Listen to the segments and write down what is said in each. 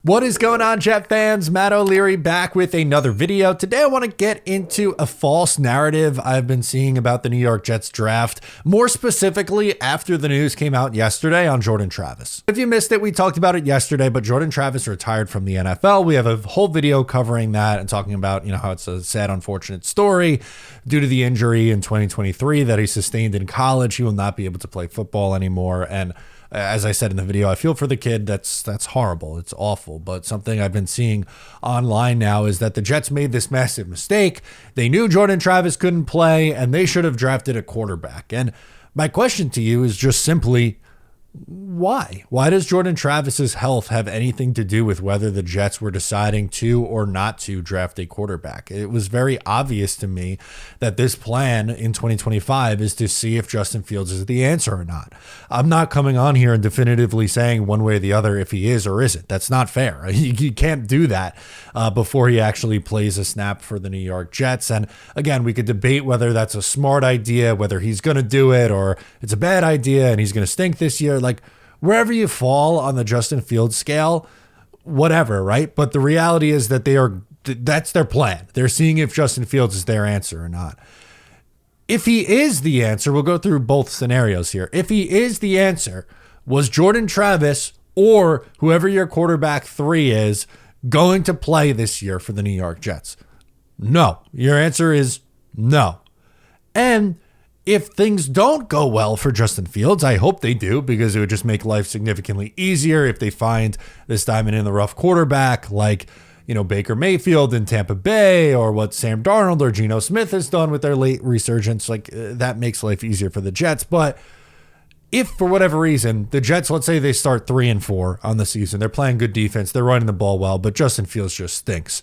What is going on, Jet fans? Matt O'Leary back with another video. Today I want to get into a false narrative I've been seeing about the New York Jets draft, more specifically after the news came out yesterday on Jordan Travis. If you missed it, we talked about it yesterday, but Jordan Travis retired from the NFL. We have a whole video covering that and talking about, how it's a sad, unfortunate story due to the injury in 2023 that he sustained in college. He will not be able to play football anymore. And as I said in the video, I feel for the kid. That's horrible. It's awful. But something I've been seeing online now is that the Jets made this massive mistake. They knew Jordan Travis couldn't play, and they should have drafted a quarterback. And my question to you is just simply, why? Why does Jordan Travis's health have anything to do with whether the Jets were deciding to or not to draft a quarterback? It was very obvious to me that this plan in 2025 is to see if Justin Fields is the answer or not. I'm not coming on here and definitively saying one way or the other if he is or isn't. That's not fair. You can't do that before he actually plays a snap for the New York Jets. And again, we could debate whether that's a smart idea, whether he's going to do it or it's a bad idea and he's going to stink this year. Like, wherever you fall on the Justin Fields scale, whatever, right? But the reality is that that's their plan. They're seeing if Justin Fields is their answer or not. If he is the answer, we'll go through both scenarios here. If he is the answer, was Jordan Travis or whoever your quarterback 3 is going to play this year for the New York Jets? No. Your answer is no. And if things don't go well for Justin Fields, I hope they do, because it would just make life significantly easier if they find this diamond in the rough quarterback like, Baker Mayfield in Tampa Bay, or what Sam Darnold or Geno Smith has done with their late resurgence. Like, that makes life easier for the Jets. But if for whatever reason the Jets, let's say they start 3-4 on the season, they're playing good defense, they're running the ball well, but Justin Fields just stinks.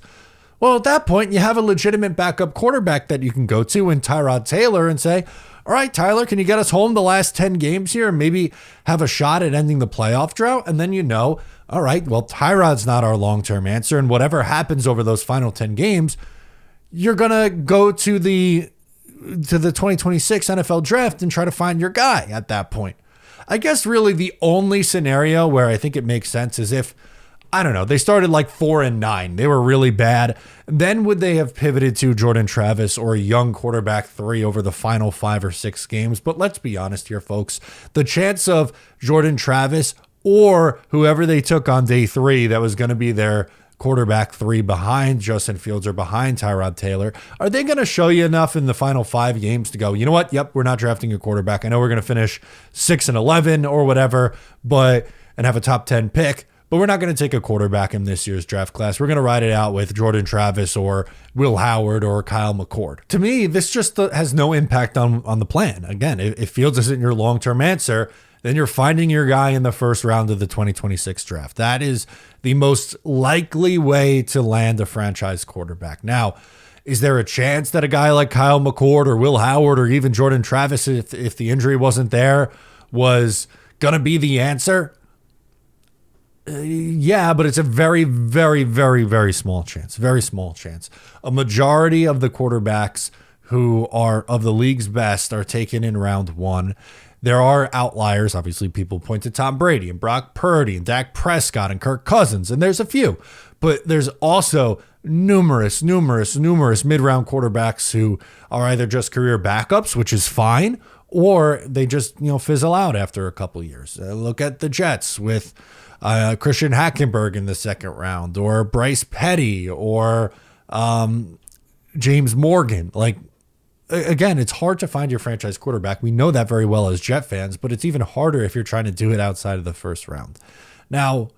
Well, at that point, you have a legitimate backup quarterback that you can go to in Tyrod Taylor and say, all right, Tyler, can you get us home the last 10 games here and maybe have a shot at ending the playoff drought? And then all right, well, Tyrod's not our long-term answer, and whatever happens over those final 10 games, you're going to go to the 2026 NFL draft and try to find your guy at that point. I guess really the only scenario where I think it makes sense is if, I don't know, they started like 4-9. They were really bad. Then would they have pivoted to Jordan Travis or a young quarterback 3 over the final 5 or 6 games? But let's be honest here, folks. The chance of Jordan Travis or whoever they took on day 3 that was going to be their quarterback 3 behind Justin Fields or behind Tyrod Taylor, are they going to show you enough in the final 5 games to go, you know what? Yep, we're not drafting a quarterback. I know we're going to finish 6-11 or whatever, and have a top 10 pick. But we're not going to take a quarterback in this year's draft class. We're going to ride it out with Jordan Travis or Will Howard or Kyle McCord. To me, this just has no impact on the plan. Again, if Fields isn't your long-term answer, then you're finding your guy in the first round of the 2026 draft. That is the most likely way to land a franchise quarterback. Now, is there a chance that a guy like Kyle McCord or Will Howard or even Jordan Travis, if the injury wasn't there, was going to be the answer? Yeah, but it's a very, very, very, very small chance. Very small chance. A majority of the quarterbacks who are of the league's best are taken in round 1. There are outliers. Obviously, people point to Tom Brady and Brock Purdy and Dak Prescott and Kirk Cousins, and there's a few. But there's also numerous mid-round quarterbacks who are either just career backups, which is fine, or they just fizzle out after a couple years. Look at the Jets with Christian Hackenberg in the second round, or Bryce Petty, or James Morgan. Like, again, it's hard to find your franchise quarterback. We know that very well as Jet fans, but it's even harder if you're trying to do it outside of the first round. Now,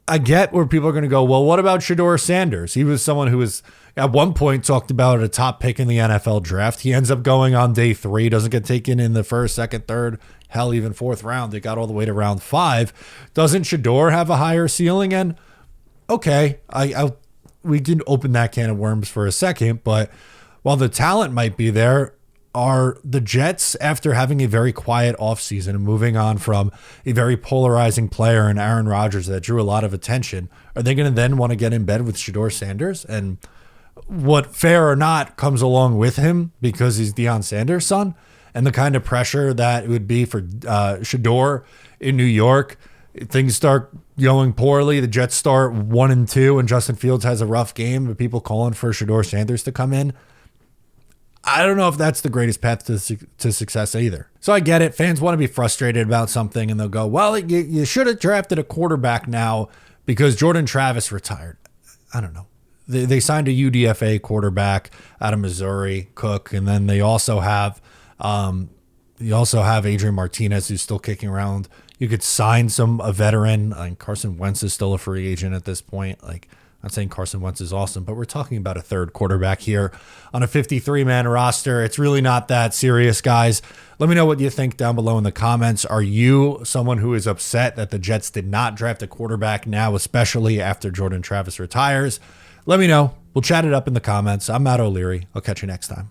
I get where people are going to go, well, what about Shedeur Sanders? He was someone who was at one point talked about a top pick in the NFL draft. He ends up going on day 3, doesn't get taken in the first, second, third, hell, even 4th round. They got all the way to round 5. Doesn't Shedeur have a higher ceiling? And okay, we can open that can of worms for a second, but while the talent might be there, are the Jets, after having a very quiet offseason and moving on from a very polarizing player in Aaron Rodgers that drew a lot of attention, are they going to then want to get in bed with Shedeur Sanders? And what, fair or not, comes along with him because he's Deion Sanders' son, and the kind of pressure that it would be for Shedeur in New York, things start going poorly. The Jets start 1-2 and Justin Fields has a rough game, but people calling for Shedeur Sanders to come in. I don't know if that's the greatest path to success either. So I get it. Fans want to be frustrated about something and they'll go, well, you should have drafted a quarterback now because Jordan Travis retired. I don't know. They signed a UDFA quarterback out of Missouri, Cook, and then they also have Adrian Martinez, who's still kicking around. You could sign a veteran. Carson Wentz is still a free agent at this point. Like, I'm not saying Carson Wentz is awesome, but we're talking about a third quarterback here on a 53-man roster. It's really not that serious, guys. Let me know what you think down below in the comments. Are you someone who is upset that the Jets did not draft a quarterback now, especially after Jordan Travis retires? Let me know. We'll chat it up in the comments. I'm Matt O'Leary. I'll catch you next time.